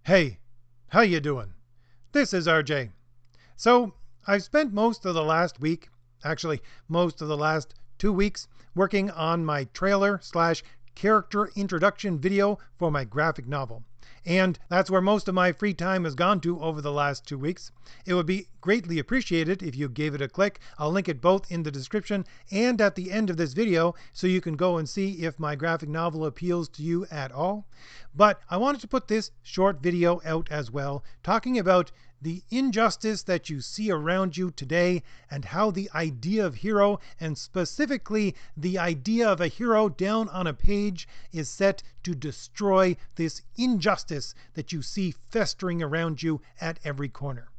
Hey, how you doing? This is RJ. So, I've spent most of the last week, actually most of the last 2 weeks, working on my trailer slash character introduction video for my graphic novel. And that's where most of my free time has gone to over the last 2 weeks. It would be greatly appreciated if you gave it a click. I'll link it both in the description and at the end of this video so you can go and see if my graphic novel appeals to you at all. But I wanted to put this short video out as well, talking about the injustice that you see around you today and how the idea of hero, and specifically the idea of a hero down on a page, is set to destroy this injustice that you see festering around you at every corner.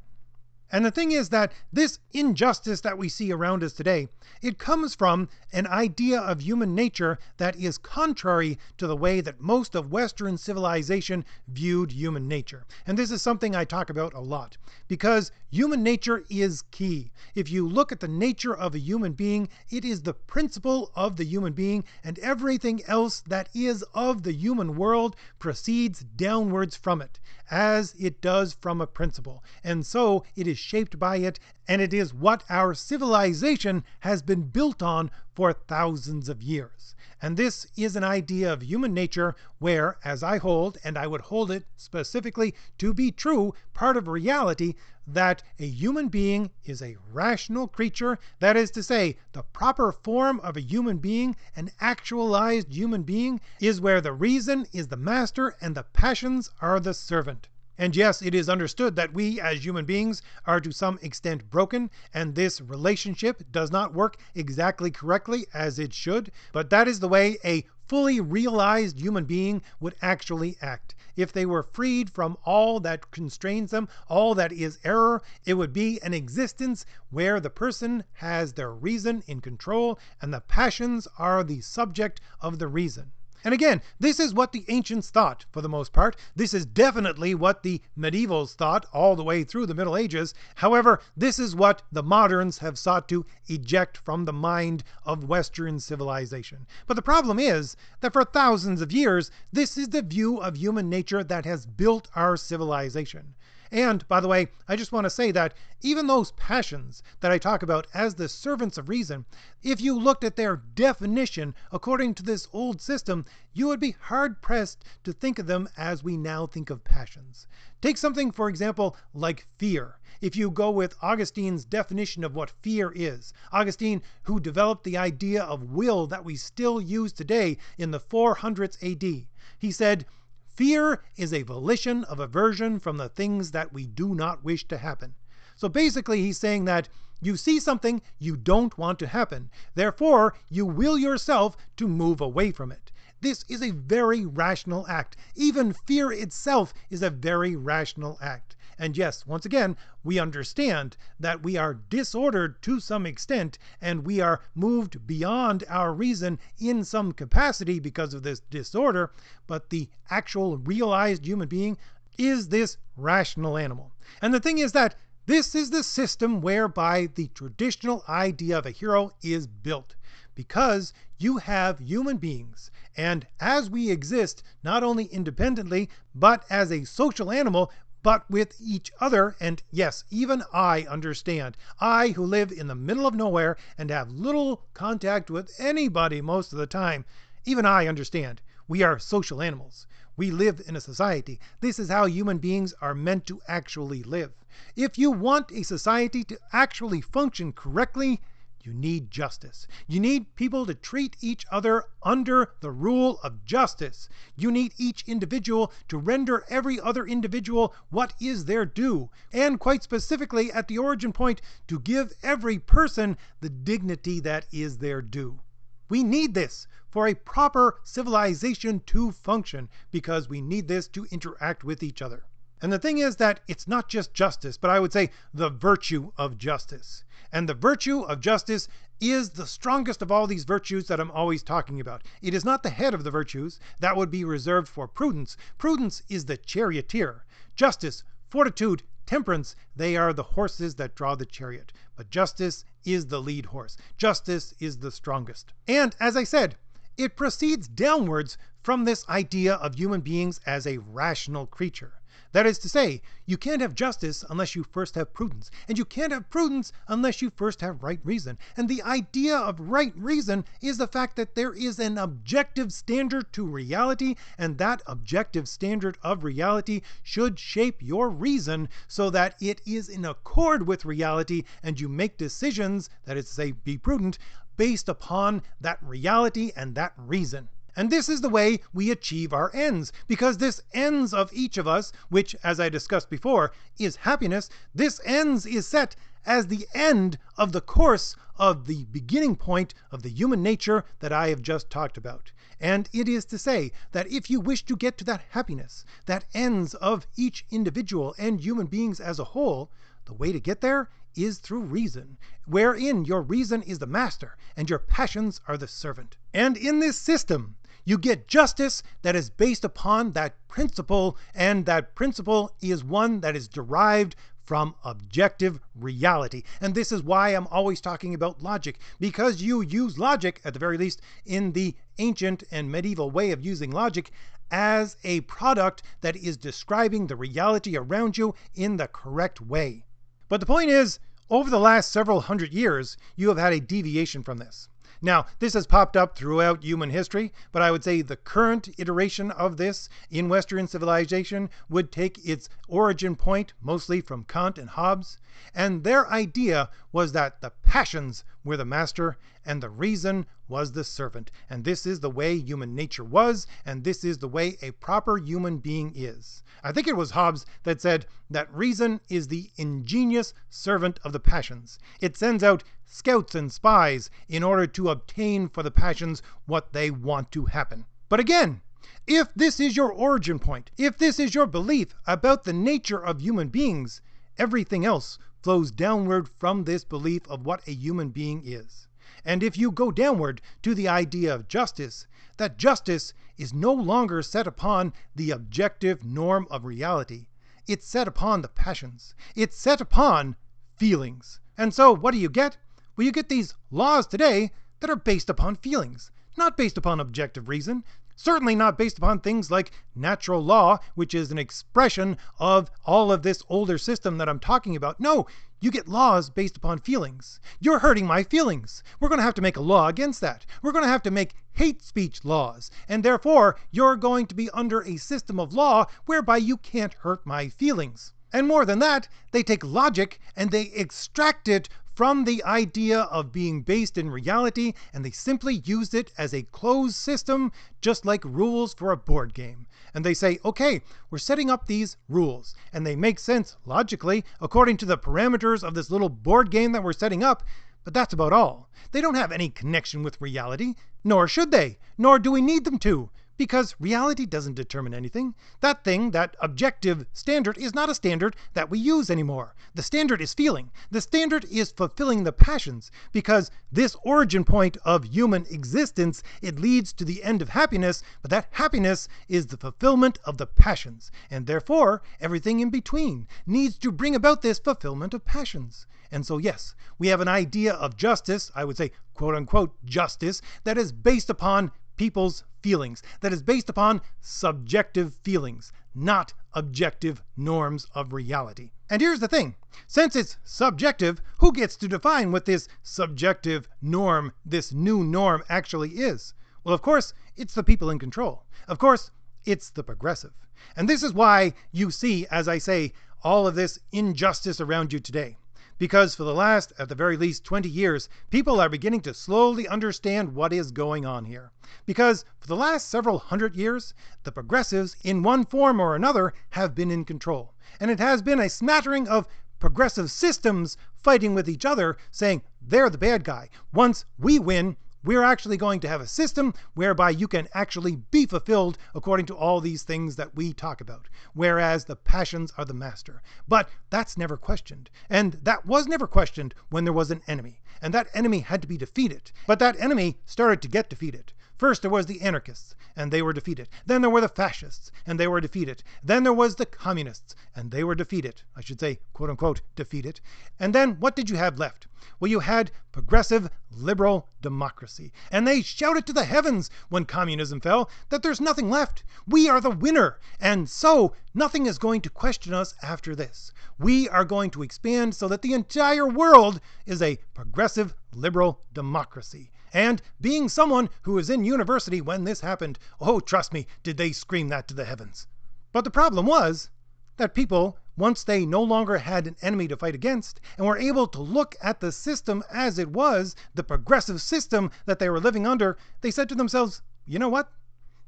And the thing is that this injustice that we see around us today, it comes from an idea of human nature that is contrary to the way that most of Western civilization viewed human nature. And this is something I talk about a lot, because human nature is key. If you look at the nature of a human being, it is the principle of the human being, and everything else that is of the human world proceeds downwards from it, as it does from a principle. And so it is shaped by it, and it is what our civilization has been built on for thousands of years. And this is an idea of human nature where, as I hold, and I would hold it specifically to be true, part of reality, that a human being is a rational creature. That is to say, the proper form of a human being, an actualized human being, is where the reason is the master and the passions are the servant. And yes, it is understood that we as human beings are to some extent broken, and this relationship does not work exactly correctly as it should, but that is the way a fully realized human being would actually act. If they were freed from all that constrains them, all that is error, it would be an existence where the person has their reason in control and the passions are the subject of the reason. And again, this is what the ancients thought for the most part. This is definitely what the medievals thought all the way through the Middle Ages. However, this is what the moderns have sought to eject from the mind of Western civilization. But the problem is that for thousands of years, this is the view of human nature that has built our civilization. And, by the way, I just want to say that even those passions that I talk about as the servants of reason, if you looked at their definition according to this old system, you would be hard-pressed to think of them as we now think of passions. Take something, for example, like fear. If you go with Augustine's definition of what fear is, Augustine, who developed the idea of will that we still use today in the 400s AD, he said, "Fear is a volition of aversion from the things that we do not wish to happen." So basically he's saying that you see something you don't want to happen, therefore you will yourself to move away from it. This is a very rational act. Even fear itself is a very rational act. And yes, once again, we understand that we are disordered to some extent, and we are moved beyond our reason in some capacity because of this disorder, but the actual realized human being is this rational animal. And the thing is that this is the system whereby the traditional idea of a hero is built, because you have human beings, and as we exist, not only independently, but as a social animal, but with each other. And yes, even I understand. I, who live in the middle of nowhere and have little contact with anybody most of the time, even I understand. We are social animals. We live in a society. This is how human beings are meant to actually live. If you want a society to actually function correctly, you need justice. You need people to treat each other under the rule of justice. You need each individual to render every other individual what is their due. And quite specifically, at the origin point, to give every person the dignity that is their due. We need this for a proper civilization to function, because we need this to interact with each other. And the thing is that it's not just justice, but I would say the virtue of justice. And the virtue of justice is the strongest of all these virtues that I'm always talking about. It is not the head of the virtues. That would be reserved for prudence. Prudence is the charioteer. Justice, fortitude, temperance, they are the horses that draw the chariot. But justice is the lead horse. Justice is the strongest. And as I said, it proceeds downwards from this idea of human beings as a rational creature. That is to say, you can't have justice unless you first have prudence, and you can't have prudence unless you first have right reason. And the idea of right reason is the fact that there is an objective standard to reality, and that objective standard of reality should shape your reason so that it is in accord with reality, and you make decisions, that is to say, be prudent, based upon that reality and that reason. And this is the way we achieve our ends, because this ends of each of us, which, as I discussed before, is happiness. This ends is set as the end of the course of the beginning point of the human nature that I have just talked about. And it is to say that if you wish to get to that happiness, that ends of each individual and human beings as a whole, the way to get there is through reason, wherein your reason is the master and your passions are the servant. And in this system, you get justice that is based upon that principle, and that principle is one that is derived from objective reality. And this is why I'm always talking about logic, because you use logic, at the very least in the ancient and medieval way of using logic, as a product that is describing the reality around you in the correct way. But the point is, over the last several hundred years, you have had a deviation from this. Now, this has popped up throughout human history, but I would say the current iteration of this in Western civilization would take its origin point mostly from Kant and Hobbes, and their idea was that the passions were the master and the reason was the servant. And this is the way human nature was, and this is the way a proper human being is. I think it was Hobbes that said that reason is the ingenious servant of the passions. It sends out scouts and spies in order to obtain for the passions what they want to happen. But again, if this is your origin point, if this is your belief about the nature of human beings, everything else flows downward from this belief of what a human being is. And if you go downward to the idea of justice, that justice is no longer set upon the objective norm of reality. It's set upon the passions. It's set upon feelings. And so what do you get? Well, you get these laws today that are based upon feelings, not based upon objective reason. Certainly not based upon things like natural law, which is an expression of all of this older system that I'm talking about. No, you get laws based upon feelings. You're hurting my feelings. We're going to have to make a law against that. We're going to have to make hate speech laws. And therefore, you're going to be under a system of law whereby you can't hurt my feelings. And more than that, they take logic and they extract it from the idea of being based in reality, and they simply use it as a closed system, just like rules for a board game. And they say, okay, we're setting up these rules, and they make sense logically according to the parameters of this little board game that we're setting up, but that's about all. They don't have any connection with reality, nor should they, nor do we need them to. Because reality doesn't determine anything. That thing, that objective standard, is not a standard that we use anymore. The standard is feeling. The standard is fulfilling the passions. Because this origin point of human existence, it leads to the end of happiness, but that happiness is the fulfillment of the passions. And therefore, everything in between needs to bring about this fulfillment of passions. And so yes, we have an idea of justice, I would say quote unquote justice, that is based upon people's feelings, that is based upon subjective feelings, not objective norms of reality. And here's the thing, since it's subjective, who gets to define what this subjective norm, this new norm actually is? Well, of course, it's the people in control. Of course, it's the progressive. And this is why you see, as I say, all of this injustice around you today. Because for the last, at the very least, 20 years, people are beginning to slowly understand what is going on here. Because for the last several hundred years, the progressives, in one form or another, have been in control. And it has been a smattering of progressive systems fighting with each other, saying they're the bad guy. Once we win, we're actually going to have a system whereby you can actually be fulfilled according to all these things that we talk about, whereas the passions are the master. But that's never questioned. And that was never questioned when there was an enemy. And that enemy had to be defeated. But that enemy started to get defeated. First there was the anarchists, and they were defeated. Then there were the fascists, and they were defeated. Then there was the communists, and they were defeated. I should say, quote unquote, defeated. And then what did you have left? Well, you had progressive liberal democracy. And they shouted to the heavens when communism fell that there's nothing left. We are the winner. And so nothing is going to question us after this. We are going to expand so that the entire world is a progressive liberal democracy. And being someone who was in university when this happened, oh, trust me, did they scream that to the heavens. But the problem was that people, once they no longer had an enemy to fight against and were able to look at the system as it was, the progressive system that they were living under, they said to themselves, you know what?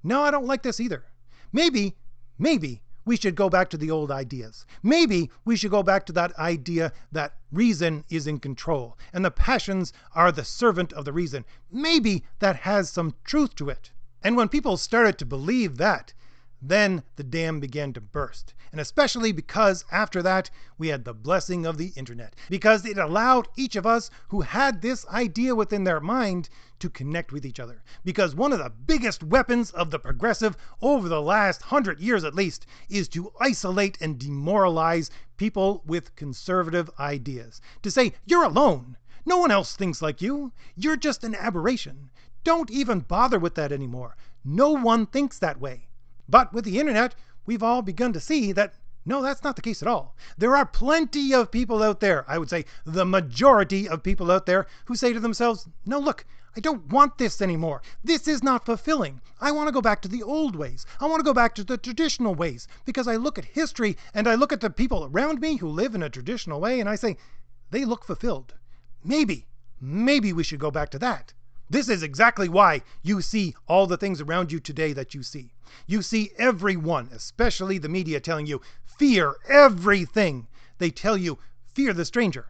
No, I don't like this either. Maybe we should go back to the old ideas. Maybe we should go back to that idea that reason is in control and the passions are the servant of the reason. Maybe that has some truth to it. And when people started to believe that, then the dam began to burst. And especially because after that, we had the blessing of the internet. Because it allowed each of us who had this idea within their mind to connect with each other. Because one of the biggest weapons of the progressive over the last 100 years at least is to isolate and demoralize people with conservative ideas. To say, you're alone. No one else thinks like you. You're just an aberration. Don't even bother with that anymore. No one thinks that way. But with the internet, we've all begun to see that no, that's not the case at all. There are plenty of people out there, I would say the majority of people out there, who say to themselves, no, look, I don't want this anymore. This is not fulfilling. I want to go back to the old ways. I want to go back to the traditional ways, because I look at history and I look at the people around me who live in a traditional way and I say, they look fulfilled. Maybe we should go back to that. This is exactly why you see all the things around you today that you see. You see everyone, especially the media, telling you, fear everything. They tell you, fear the stranger.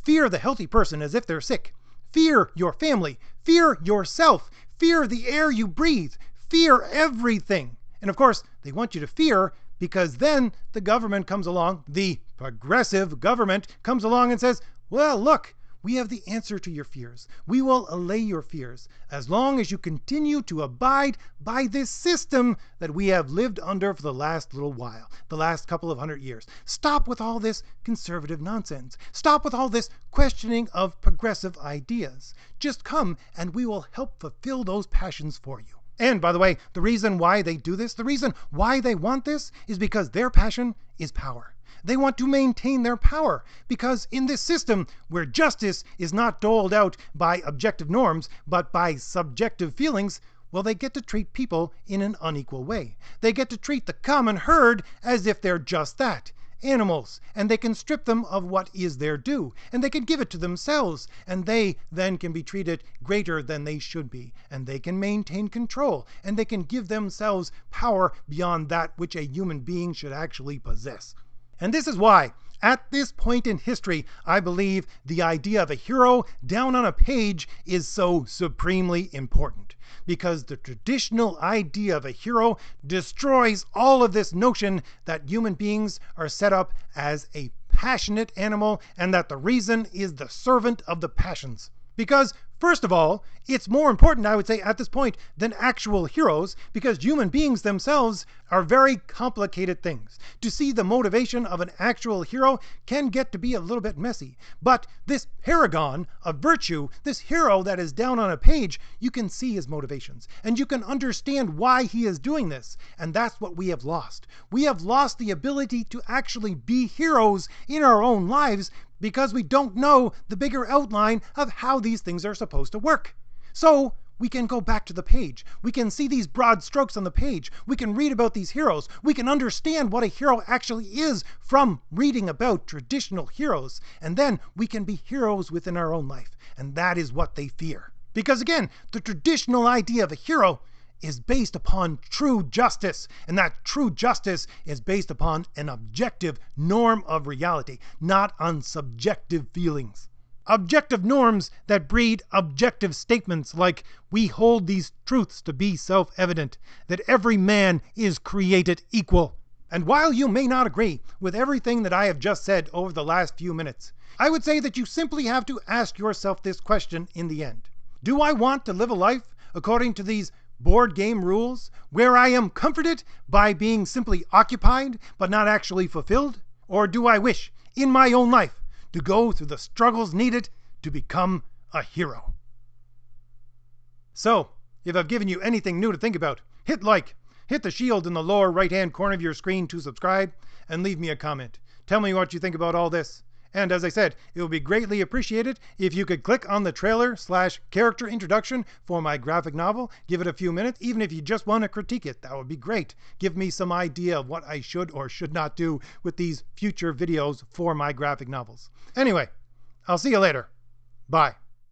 Fear the healthy person as if they're sick. Fear your family. Fear yourself. Fear the air you breathe. Fear everything. And of course, they want you to fear because then the government comes along, the progressive government comes along and says, well, look, we have the answer to your fears. We will allay your fears as long as you continue to abide by this system that we have lived under for the last little while, the last couple of 100 years. Stop with all this conservative nonsense. Stop with all this questioning of progressive ideas. Just come and we will help fulfill those passions for you. And by the way, the reason why they do this, the reason why they want this is because their passion is power. They want to maintain their power because in this system where justice is not doled out by objective norms but by subjective feelings, well, they get to treat people in an unequal way. They get to treat the common herd as if they're just that, animals, and they can strip them of what is their due, and they can give it to themselves, and they then can be treated greater than they should be, and they can maintain control, and they can give themselves power beyond that which a human being should actually possess. And this is why, at this point in history, I believe the idea of a hero down on a page is so supremely important. Because the traditional idea of a hero destroys all of this notion that human beings are set up as a passionate animal and that the reason is the servant of the passions. Because, first of all, it's more important, I would say, at this point than actual heroes, because human beings themselves are very complicated things. To see the motivation of an actual hero can get to be a little bit messy. But this paragon of virtue, this hero that is down on a page, you can see his motivations. And you can understand why he is doing this. And that's what we have lost. We have lost the ability to actually be heroes in our own lives because we don't know the bigger outline of how these things are supposed to work. So we can go back to the page. We can see these broad strokes on the page. We can read about these heroes. We can understand what a hero actually is from reading about traditional heroes. And then we can be heroes within our own life. And that is what they fear. Because again, the traditional idea of a hero is based upon true justice, and that true justice is based upon an objective norm of reality, not on subjective feelings. Objective norms that breed objective statements like, we hold these truths to be self-evident, that every man is created equal. And while you may not agree with everything that I have just said over the last few minutes, I would say that you simply have to ask yourself this question in the end. Do I want to live a life according to these board game rules, where I am comforted by being simply occupied but not actually fulfilled? Or do I wish, in my own life, to go through the struggles needed to become a hero? So, if I've given you anything new to think about, hit like, hit the shield in the lower right hand corner of your screen to subscribe, and leave me a comment. Tell me what you think about all this. And as I said, it would be greatly appreciated if you could click on the trailer/character introduction for my graphic novel. Give it a few minutes, even if you just want to critique it. That would be great. Give me some idea of what I should or should not do with these future videos for my graphic novels. Anyway, I'll see you later. Bye.